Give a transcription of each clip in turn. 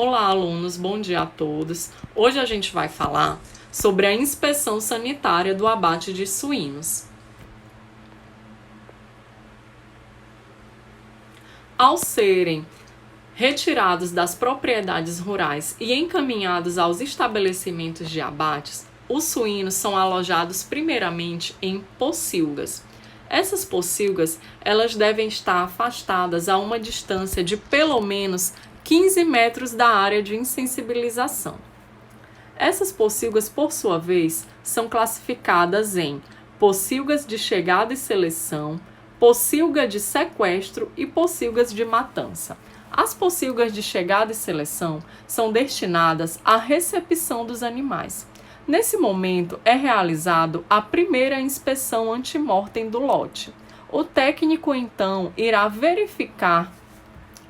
Olá, alunos, bom dia a todos. Hoje a gente vai falar sobre a inspeção sanitária do abate de suínos. Ao serem retirados das propriedades rurais e encaminhados aos estabelecimentos de abates, os suínos são alojados primeiramente em pocilgas. Essas pocilgas, elas devem estar afastadas a uma distância de pelo menos 15 metros da área de insensibilização. Essas pocilgas, por sua vez, são classificadas em pocilgas de chegada e seleção, pocilga de sequestro e pocilgas de matança. As pocilgas de chegada e seleção são destinadas à recepção dos animais. Nesse momento é realizado a primeira inspeção antemortem do lote. O técnico então irá verificar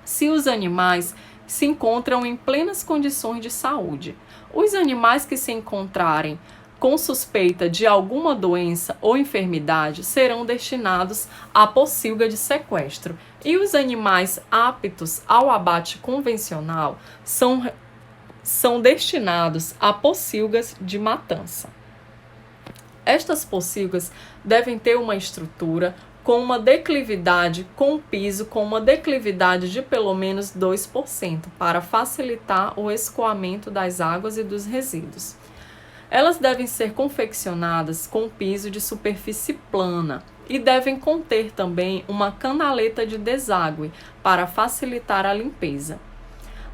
se os animais se encontram em plenas condições de saúde. Os animais que se encontrarem com suspeita de alguma doença ou enfermidade serão destinados à pocilga de sequestro, e os animais aptos ao abate convencional são destinados a pocilgas de matança. Estas pocilgas devem ter uma estrutura com uma declividade, com um piso com uma declividade de pelo menos 2%, para facilitar o escoamento das águas e dos resíduos. Elas devem ser confeccionadas com piso de superfície plana e devem conter também uma canaleta de deságue para facilitar a limpeza.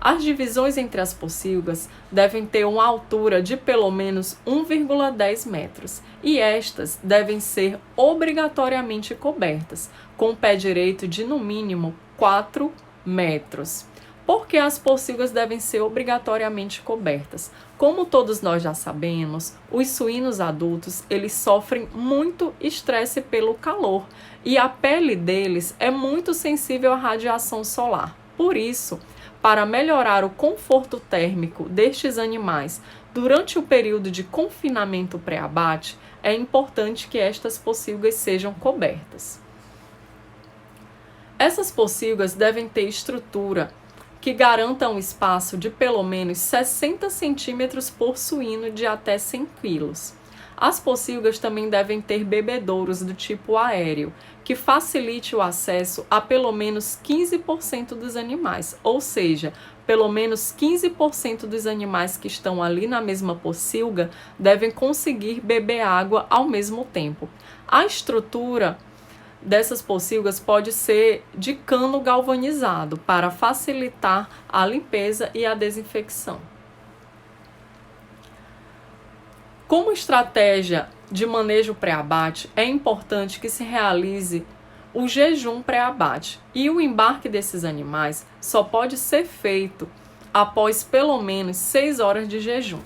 As divisões entre as pocilgas devem ter uma altura de pelo menos 1,10 metros e estas devem ser obrigatoriamente cobertas, com o pé direito de no mínimo 4 metros. Por que as pocilgas devem ser obrigatoriamente cobertas? Como todos nós já sabemos, os suínos adultos eles sofrem muito estresse pelo calor e a pele deles é muito sensível à radiação solar. Por isso, para melhorar o conforto térmico destes animais durante o período de confinamento pré-abate, é importante que estas pocilgas sejam cobertas. Essas pocilgas devem ter estrutura que garanta um espaço de pelo menos 60 centímetros por suíno de até 100 quilos. As pocilgas também devem ter bebedouros do tipo aéreo, que facilite o acesso a pelo menos 15% dos animais, ou seja, pelo menos 15% dos animais que estão ali na mesma pocilga devem conseguir beber água ao mesmo tempo. A estrutura dessas pocilgas pode ser de cano galvanizado para facilitar a limpeza e a desinfecção. Como estratégia de manejo pré-abate, é importante que se realize o jejum pré-abate, e o embarque desses animais só pode ser feito após pelo menos 6 horas de jejum.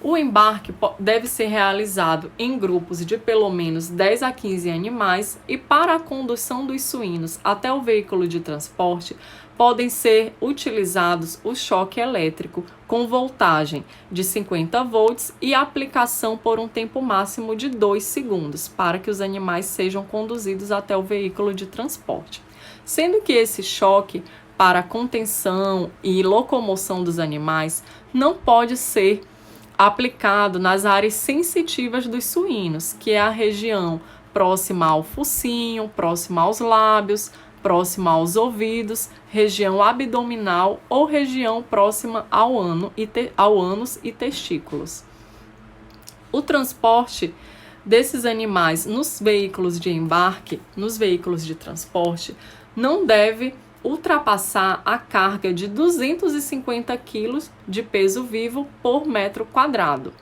O embarque deve ser realizado em grupos de pelo menos 10 a 15 animais e para a condução dos suínos até o veículo de transporte podem ser utilizados o choque elétrico com voltagem de 50 volts e aplicação por um tempo máximo de 2 segundos para que os animais sejam conduzidos até o veículo de transporte. Sendo que esse choque para a contenção e locomoção dos animais não pode ser aplicado nas áreas sensitivas dos suínos, que é a região próxima ao focinho, próxima aos lábios, próxima aos ouvidos, região abdominal ou região próxima ao ânus e testículos. O transporte desses animais nos veículos de embarque, nos veículos de transporte, não deve ultrapassar a carga de 250 kg de peso vivo por metro quadrado.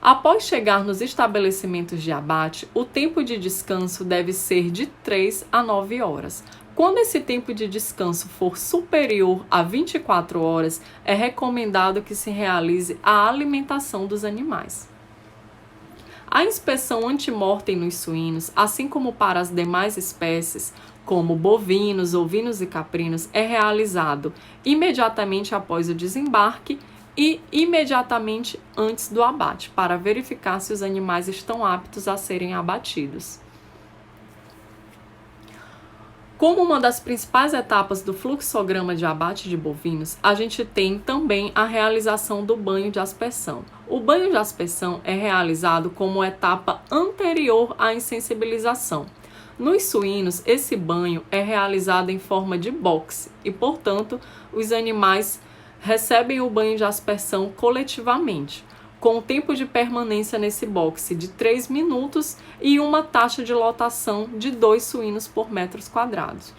Após chegar nos estabelecimentos de abate, o tempo de descanso deve ser de 3 a 9 horas. Quando esse tempo de descanso for superior a 24 horas, é recomendado que se realize a alimentação dos animais. A inspeção antemortem nos suínos, assim como para as demais espécies, como bovinos, ovinos e caprinos, é realizado imediatamente após o desembarque e imediatamente antes do abate, para verificar se os animais estão aptos a serem abatidos. Como uma das principais etapas do fluxograma de abate de bovinos, a gente tem também a realização do banho de aspersão. O banho de aspersão é realizado como etapa anterior à insensibilização. Nos suínos, esse banho é realizado em forma de boxe e, portanto, os animais recebem o banho de aspersão coletivamente, com o tempo de permanência nesse boxe de 3 minutos e uma taxa de lotação de 2 suínos por metros quadrados.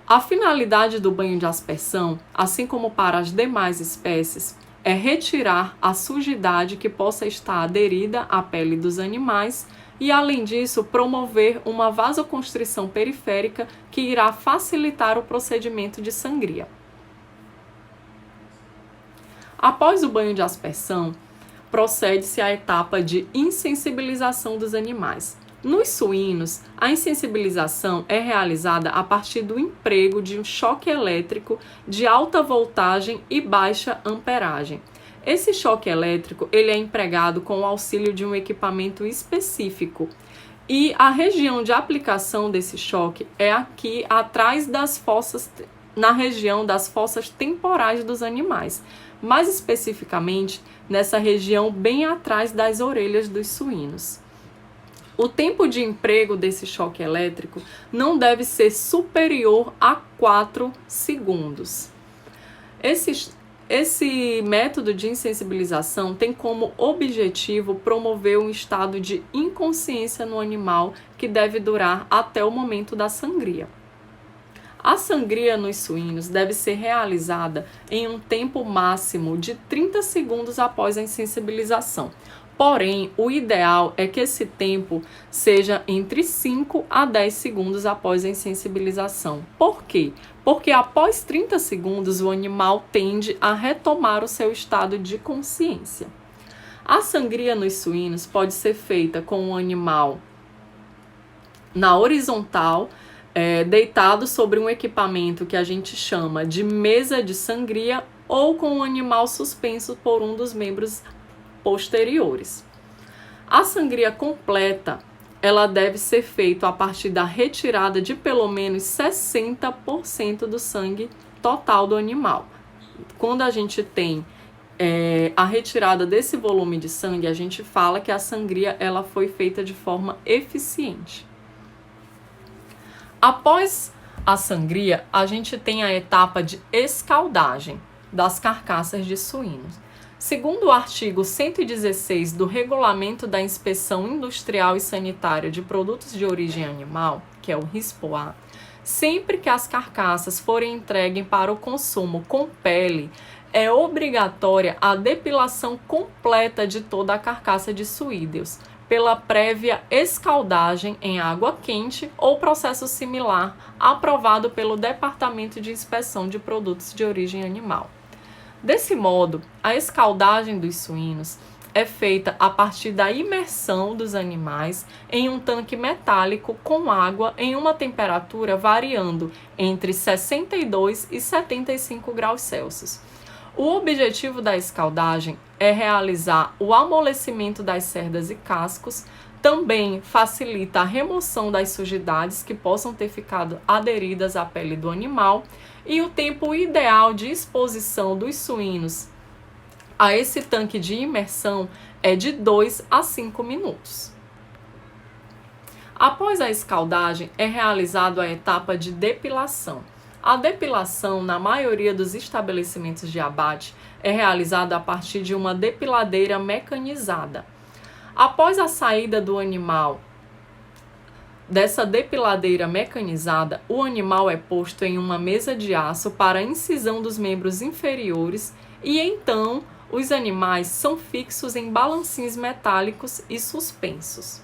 A finalidade do banho de aspersão, assim como para as demais espécies, é retirar a sujidade que possa estar aderida à pele dos animais e, além disso, promover uma vasoconstrição periférica que irá facilitar o procedimento de sangria. Após o banho de aspersão, procede-se à etapa de insensibilização dos animais. Nos suínos, a insensibilização é realizada a partir do emprego de um choque elétrico de alta voltagem e baixa amperagem. Esse choque elétrico ele é empregado com o auxílio de um equipamento específico. E a região de aplicação desse choque é aqui atrás das fossas, na região das fossas temporais dos animais. Mais especificamente, nessa região bem atrás das orelhas dos suínos. O tempo de emprego desse choque elétrico não deve ser superior a 4 segundos. Esse método de insensibilização tem como objetivo promover um estado de inconsciência no animal que deve durar até o momento da sangria. A sangria nos suínos deve ser realizada em um tempo máximo de 30 segundos após a insensibilização. Porém, o ideal é que esse tempo seja entre 5 a 10 segundos após a insensibilização. Por quê? Porque após 30 segundos o animal tende a retomar o seu estado de consciência. A sangria nos suínos pode ser feita com o animal na horizontal, deitado sobre um equipamento que a gente chama de mesa de sangria ou com o animal suspenso por um dos membros posteriores. A sangria completa, ela deve ser feita a partir da retirada de pelo menos 60% do sangue total do animal. Quando a gente tem a retirada desse volume de sangue, a gente fala que a sangria ela foi feita de forma eficiente. Após a sangria, a gente tem a etapa de escaldagem das carcaças de suínos. Segundo o artigo 116 do Regulamento da Inspeção Industrial e Sanitária de Produtos de Origem Animal, que é o RISPOA, sempre que as carcaças forem entregues para o consumo com pele, é obrigatória a depilação completa de toda a carcaça de suídeos, pela prévia escaldagem em água quente ou processo similar aprovado pelo Departamento de Inspeção de Produtos de Origem Animal. Desse modo, a escaldagem dos suínos é feita a partir da imersão dos animais em um tanque metálico com água em uma temperatura variando entre 62 e 75 graus Celsius. O objetivo da escaldagem é realizar o amolecimento das cerdas e cascos, também facilita a remoção das sujidades que possam ter ficado aderidas à pele do animal e o tempo ideal de exposição dos suínos a esse tanque de imersão é de 2 a 5 minutos. Após a escaldagem, é realizada a etapa de depilação. A depilação, na maioria dos estabelecimentos de abate, é realizada a partir de uma depiladeira mecanizada. Após a saída do animal dessa depiladeira mecanizada, o animal é posto em uma mesa de aço para a incisão dos membros inferiores e então os animais são fixos em balancins metálicos e suspensos.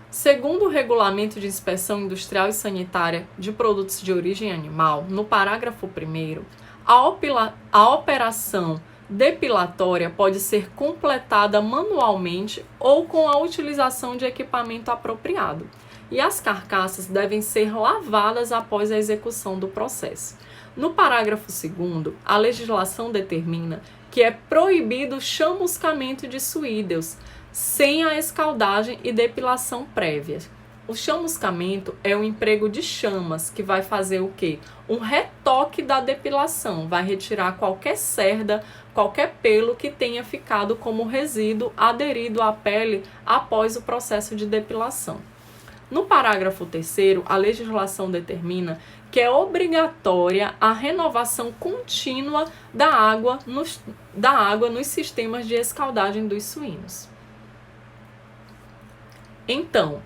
Segundo o Regulamento de Inspeção Industrial e Sanitária de Produtos de Origem Animal, no parágrafo 1º, a operação depilatória pode ser completada manualmente ou com a utilização de equipamento apropriado, e as carcaças devem ser lavadas após a execução do processo. No parágrafo 2º, a legislação determina que é proibido o chamuscamento de suídeos sem a escaldagem e depilação prévias. O chamuscamento é o emprego de chamas, que vai fazer o quê? Um retoque da depilação, vai retirar qualquer cerda, qualquer pelo que tenha ficado como resíduo aderido à pele após o processo de depilação. No parágrafo 3º, a legislação determina que é obrigatória a renovação contínua da água nos sistemas de escaldagem dos suínos. Então,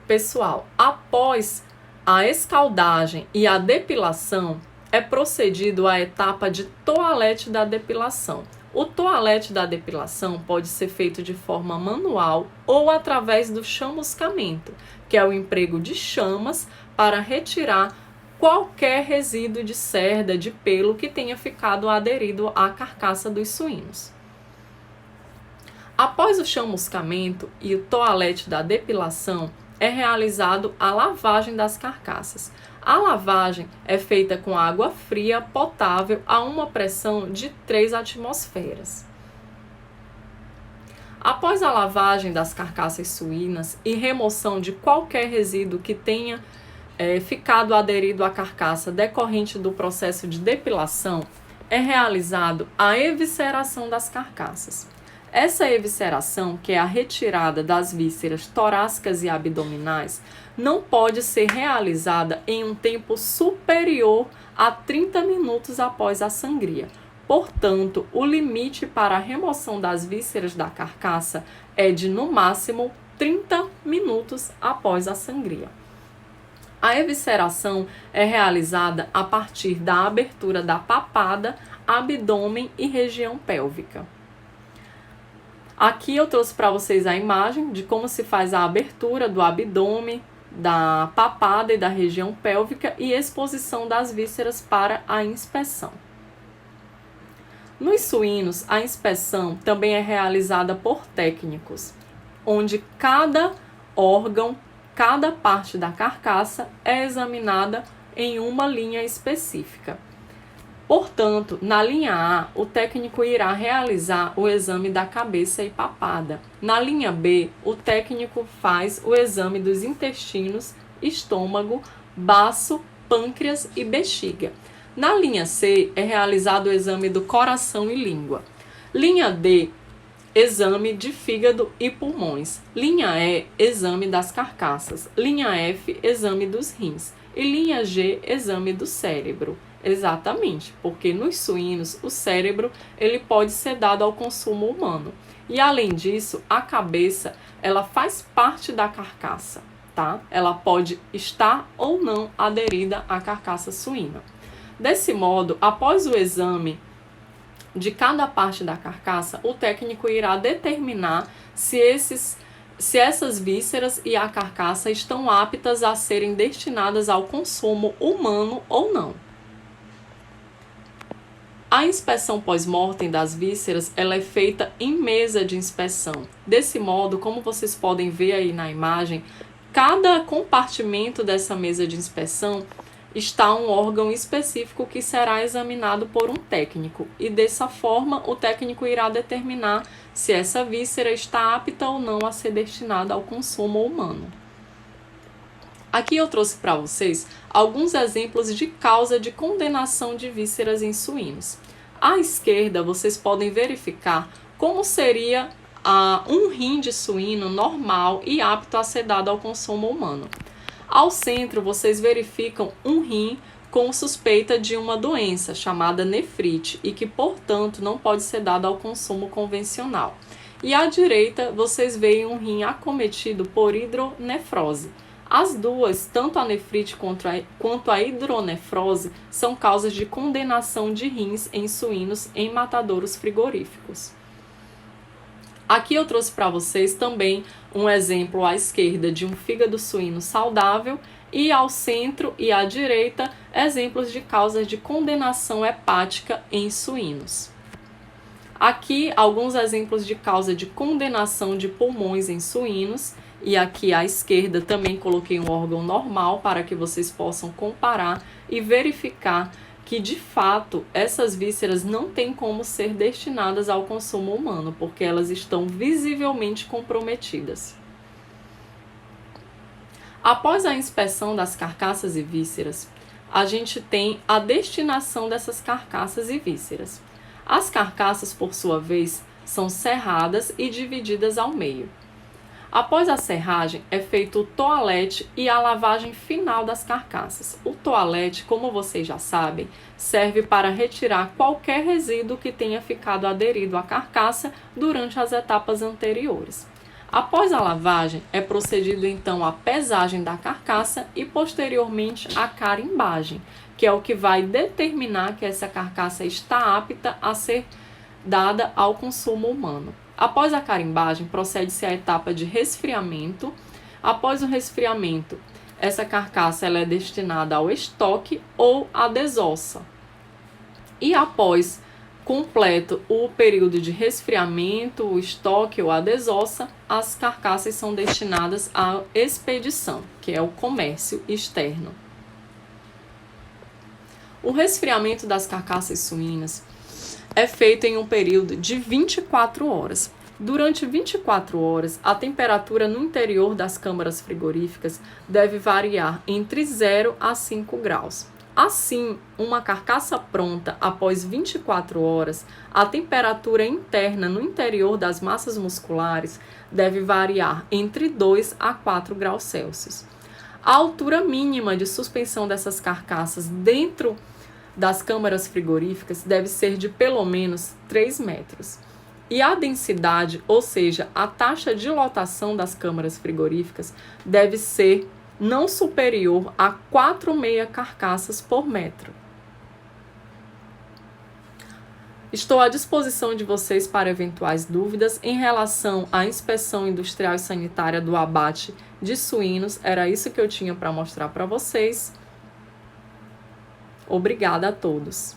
pessoal, após a escaldagem e a depilação, é procedido à etapa de toalete da depilação. O toalete da depilação pode ser feito de forma manual ou através do chamuscamento, que é o emprego de chamas para retirar qualquer resíduo de cerda, de pelo que tenha ficado aderido à carcaça dos suínos. Após o chamuscamento e o toalete da depilação, é realizado a lavagem das carcaças. A lavagem é feita com água fria potável a uma pressão de 3 atmosferas. Após a lavagem das carcaças suínas e remoção de qualquer resíduo que tenha ficado aderido à carcaça decorrente do processo de depilação, é realizado a evisceração das carcaças. Essa evisceração, que é a retirada das vísceras torácicas e abdominais, não pode ser realizada em um tempo superior a 30 minutos após a sangria. Portanto, o limite para a remoção das vísceras da carcaça é de, no máximo, 30 minutos após a sangria. A evisceração é realizada a partir da abertura da papada, abdômen e região pélvica. Aqui eu trouxe para vocês a imagem de como se faz a abertura do abdômen, da papada e da região pélvica e exposição das vísceras para a inspeção. Nos suínos, a inspeção também é realizada por técnicos, onde cada órgão, cada parte da carcaça é examinada em uma linha específica. Portanto, na linha A, o técnico irá realizar o exame da cabeça e papada. Na linha B, o técnico faz o exame dos intestinos, estômago, baço, pâncreas e bexiga. Na linha C, é realizado o exame do coração e língua. Linha D, exame de fígado e pulmões. Linha E, exame das carcaças. Linha F, exame dos rins. E linha G, exame do cérebro. Exatamente, porque nos suínos o cérebro ele pode ser dado ao consumo humano. E além disso, a cabeça ela faz parte da carcaça, tá? Ela pode estar ou não aderida à carcaça suína. Desse modo, após o exame de cada parte da carcaça, o técnico irá determinar se essas vísceras e a carcaça estão aptas a serem destinadas ao consumo humano ou não. A inspeção pós-mortem das vísceras ela é feita em mesa de inspeção. Desse modo, como vocês podem ver aí na imagem, cada compartimento dessa mesa de inspeção está um órgão específico que será examinado por um técnico. E dessa forma, o técnico irá determinar se essa víscera está apta ou não a ser destinada ao consumo humano. Aqui eu trouxe para vocês alguns exemplos de causa de condenação de vísceras em suínos. À esquerda, vocês podem verificar como seria um rim de suíno normal e apto a ser dado ao consumo humano. Ao centro, vocês verificam um rim com suspeita de uma doença chamada nefrite e que, portanto, não pode ser dado ao consumo convencional. E à direita, vocês veem um rim acometido por hidronefrose. As duas, tanto a nefrite quanto a hidronefrose, são causas de condenação de rins em suínos em matadouros frigoríficos. Aqui eu trouxe para vocês também um exemplo à esquerda de um fígado suíno saudável e ao centro e à direita exemplos de causas de condenação hepática em suínos. Aqui alguns exemplos de causa de condenação de pulmões em suínos. E aqui à esquerda também coloquei um órgão normal para que vocês possam comparar e verificar que, de fato, essas vísceras não têm como ser destinadas ao consumo humano, porque elas estão visivelmente comprometidas. Após a inspeção das carcaças e vísceras, a gente tem a destinação dessas carcaças e vísceras. As carcaças, por sua vez, são serradas e divididas ao meio. Após a serragem, é feito o toalete e a lavagem final das carcaças. O toalete, como vocês já sabem, serve para retirar qualquer resíduo que tenha ficado aderido à carcaça durante as etapas anteriores. Após a lavagem, é procedido então a pesagem da carcaça e posteriormente a carimbagem, que é o que vai determinar que essa carcaça está apta a ser dada ao consumo humano. Após a carimbagem, procede-se à etapa de resfriamento. Após o resfriamento, essa carcaça ela é destinada ao estoque ou à desossa. E após completo o período de resfriamento, o estoque ou a desossa, as carcaças são destinadas à expedição, que é o comércio externo. O resfriamento das carcaças suínas é feito em um período de 24 horas. Durante 24 horas, a temperatura no interior das câmaras frigoríficas deve variar entre 0 a 5 graus. Assim, uma carcaça pronta após 24 horas, a temperatura interna no interior das massas musculares deve variar entre 2 a 4 graus Celsius. A altura mínima de suspensão dessas carcaças dentro das câmaras frigoríficas deve ser de pelo menos 3 metros. E a densidade, ou seja, a taxa de lotação das câmaras frigoríficas, deve ser não superior a 4,5 carcaças por metro. Estou à disposição de vocês para eventuais dúvidas em relação à inspeção industrial e sanitária do abate de suínos. Era isso que eu tinha para mostrar para vocês. Obrigada a todos.